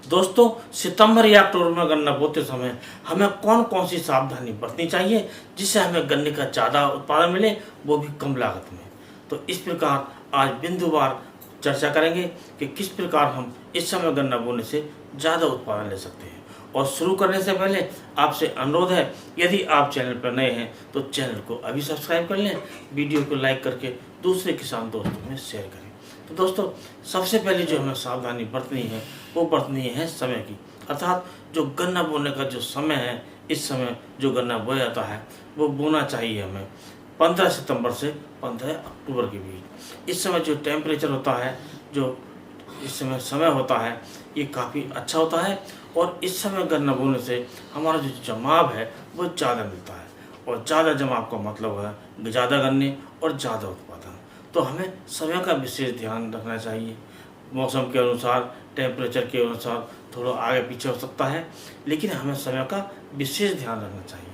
दोस्तों, सितंबर या अक्टूबर में गन्ना बोते समय हमें कौन कौन सी सावधानी बरतनी चाहिए जिससे हमें गन्ने का ज़्यादा उत्पादन मिले, वो भी कम लागत में। तो इस प्रकार आज बिंदुवार चर्चा करेंगे कि किस प्रकार हम इस समय गन्ना बोने से ज़्यादा उत्पादन ले सकते हैं। और शुरू करने से पहले आपसे अनुरोध है, यदि आप चैनल पर नए हैं तो चैनल को अभी सब्सक्राइब कर लें, वीडियो को लाइक करके दूसरे किसान दोस्तों में शेयर करें। तो दोस्तों, सबसे पहले जो हमें सावधानी बरतनी है वो बरतनी है समय की, अर्थात जो गन्ना बोने का जो समय है, इस समय जो गन्ना बोया जाता है वो बोना चाहिए हमें 15 सितंबर से 15 अक्टूबर के बीच। इस समय जो टेम्परेचर होता है, जो इस समय समय होता है, ये काफ़ी अच्छा होता है और इस समय गन्ना बोने से हमारा जो जमाव है वो ज़्यादा मिलता है। और ज़्यादा जमाव का मतलब है ज़्यादा गन्ने और ज़्यादा उत्पादन। तो हमें समय का विशेष ध्यान रखना चाहिए। मौसम के अनुसार, टेम्परेचर के अनुसार थोड़ा आगे पीछे हो सकता है, लेकिन हमें समय का विशेष ध्यान रखना चाहिए।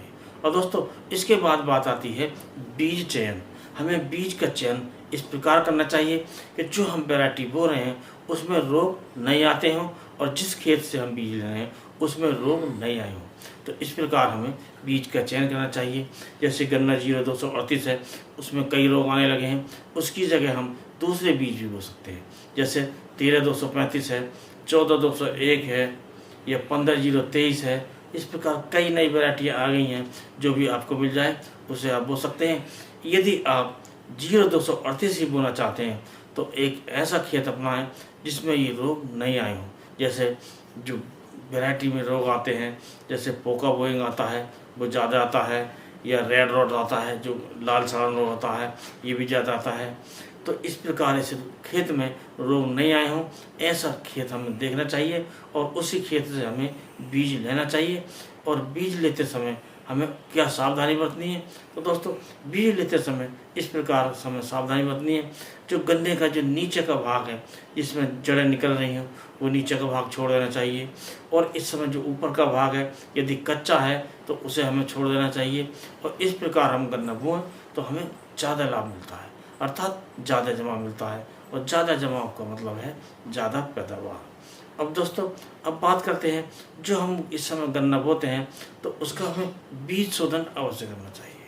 और दोस्तों, इसके बाद बात आती है बीज चयन। हमें बीज का चयन इस प्रकार करना चाहिए कि जो हम वैरायटी बो रहे हैं उसमें रोग नहीं आते हों और जिस खेत से हम बीज ले रहे हैं उसमें रोग नहीं आए हों। तो इस प्रकार हमें बीज का चयन करना चाहिए। जैसे गन्ना 0238 है, उसमें कई रोग आने लगे हैं, उसकी जगह हम दूसरे बीज भी बो सकते हैं। जैसे 13235 है, 14201 है या 15023 है। इस प्रकार कई नई वैरायटियाँ आ गई हैं, जो भी आपको मिल जाए उसे आप बो सकते हैं। यदि आप 0238 ही बोना चाहते हैं तो एक ऐसा खेत अपनाएं जिसमें ये रोग नहीं आए हों। जैसे जो वैरायटी में रोग आते हैं, जैसे पोका बोइंग आता है वो ज़्यादा आता है, या रेड रॉड आता है जो लाल सड़न रोग होता है, ये भी ज़्यादा आता है। तो इस प्रकार से खेत में रोग नहीं आए हों ऐसा खेत हमें देखना चाहिए और उसी खेत से हमें बीज लेना चाहिए। और बीज लेते समय हमें क्या सावधानी बरतनी है? तो दोस्तों, बीज लेते समय इस प्रकार हमें सावधानी बरतनी है, जो गन्ने का जो नीचे का भाग है जिसमें जड़ें निकल रही हैं वो नीचे का भाग छोड़ देना चाहिए। और इस समय जो ऊपर का भाग है यदि कच्चा है तो उसे हमें छोड़ देना चाहिए। और इस प्रकार हम गन्ना बोएं तो हमें ज़्यादा लाभ मिलता है, अर्थात ज़्यादा जमा मिलता है। और ज़्यादा जमाव का मतलब है ज़्यादा पैदावार। अब दोस्तों, अब बात करते हैं जो हम इस समय गन्ना बोते हैं तो उसका हमें बीज शोधन अवश्य करना चाहिए।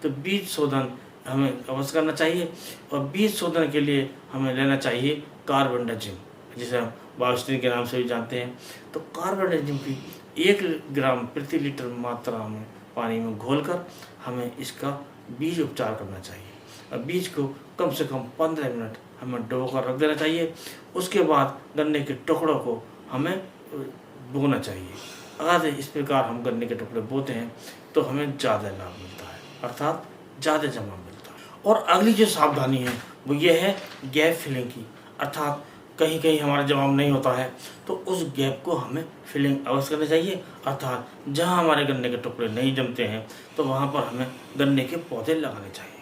तो बीज शोधन हमें अवश्य करना चाहिए और बीज शोधन के लिए हमें लेना चाहिए कार्बेंडाजिम, जिसे हम बायोस्टिन के नाम से भी जानते हैं। तो कार्बेंडाजिम की 1 ग्राम प्रति लीटर मात्रा में पानी में घोलकर हमें इसका बीज उपचार करना चाहिए। और बीज को कम से कम 15 मिनट हमें डुबो कर रख देना चाहिए। उसके बाद गन्ने के टुकड़ों को हमें बोना चाहिए। अगर इस प्रकार हम गन्ने के टुकड़े बोते हैं तो हमें ज़्यादा लाभ मिलता है, अर्थात ज़्यादा जमा मिलता है। और अगली जो सावधानी है वो ये है गैप फिलिंग की, अर्थात कहीं कहीं हमारा जवाब नहीं होता है तो उस गैप को हमें फिलिंग अवश्य करनी चाहिए। अर्थात जहाँ हमारे गन्ने के टुकड़े नहीं जमते हैं तो वहाँ पर हमें गन्ने के पौधे लगाने चाहिए।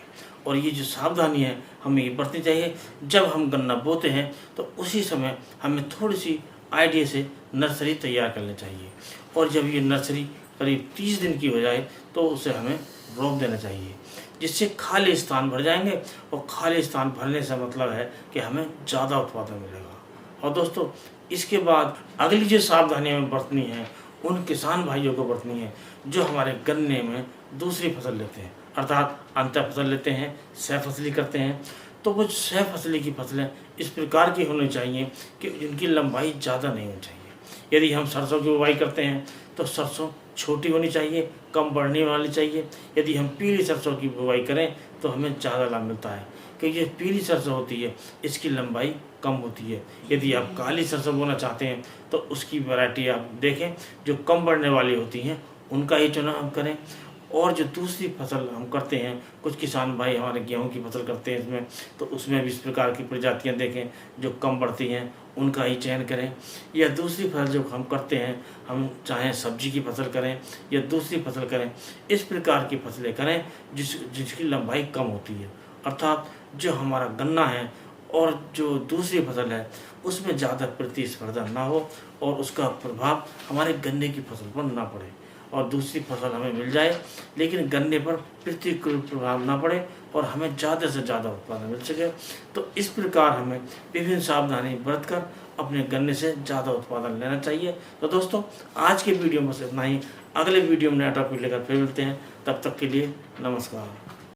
और ये जो सावधानी है हमें ये बरतनी चाहिए, जब हम गन्ना बोते हैं तो उसी समय हमें थोड़ी सी आइडिया से नर्सरी तैयार करनी चाहिए। और जब ये नर्सरी करीब 30 दिन की हो जाए तो उसे हमें रोप देना चाहिए, जिससे खाली स्थान भर जाएंगे। और खाली स्थान भरने से मतलब है कि हमें ज़्यादा उत्पादन मिलेगा। और दोस्तों, इसके बाद अगली जो सावधानी हमें बरतनी है उन किसान भाइयों को बरतनी है जो हमारे गन्ने में दूसरी फसल लेते हैं, अर्थात अंतर फसल लेते हैं, सह फसली करते हैं। तो वो सह फसली की फसलें इस प्रकार की होनी चाहिए कि जिनकी लंबाई ज़्यादा नहीं होनी चाहिए। यदि हम सरसों की बुवाई करते हैं तो सरसों छोटी होनी चाहिए, कम बढ़ने वाली चाहिए। यदि हम पीली सरसों की बुवाई करें तो हमें ज़्यादा लाभ मिलता है, क्योंकि ये पीली सरसों होती है इसकी लंबाई कम होती है। यदि आप काली सरसों बोना चाहते हैं तो उसकी वैरायटी आप देखें, जो कम बढ़ने वाली होती हैं उनका ही चुनाव हम करें। और जो दूसरी फसल हम करते हैं, कुछ किसान भाई हमारे गेहूं की फसल करते हैं इसमें, तो उसमें भी इस प्रकार की प्रजातियां देखें जो कम बढ़ती हैं, उनका ही चयन करें। या दूसरी फसल जो हम करते हैं, हम चाहे सब्जी की फसल करें या दूसरी फसल करें, इस प्रकार की फसलें करें जिसकी लंबाई कम होती है। अर्थात जो हमारा गन्ना है और जो दूसरी फसल है उसमें ज़्यादा प्रतिस्पर्धा ना हो और उसका प्रभाव हमारे गन्ने की फसल पर ना पड़े, और दूसरी फसल हमें मिल जाए लेकिन गन्ने पर प्रतिकूल प्रभाव ना पड़े और हमें ज़्यादा से ज़्यादा उत्पादन मिल सके। तो इस प्रकार हमें विभिन्न सावधानी बरत कर अपने गन्ने से ज़्यादा उत्पादन लेना चाहिए। तो दोस्तों आज के वीडियो में बस इतना ही। अगले वीडियो में नया टॉपिक लेकर फिर मिलते हैं, तब तक के लिए नमस्कार।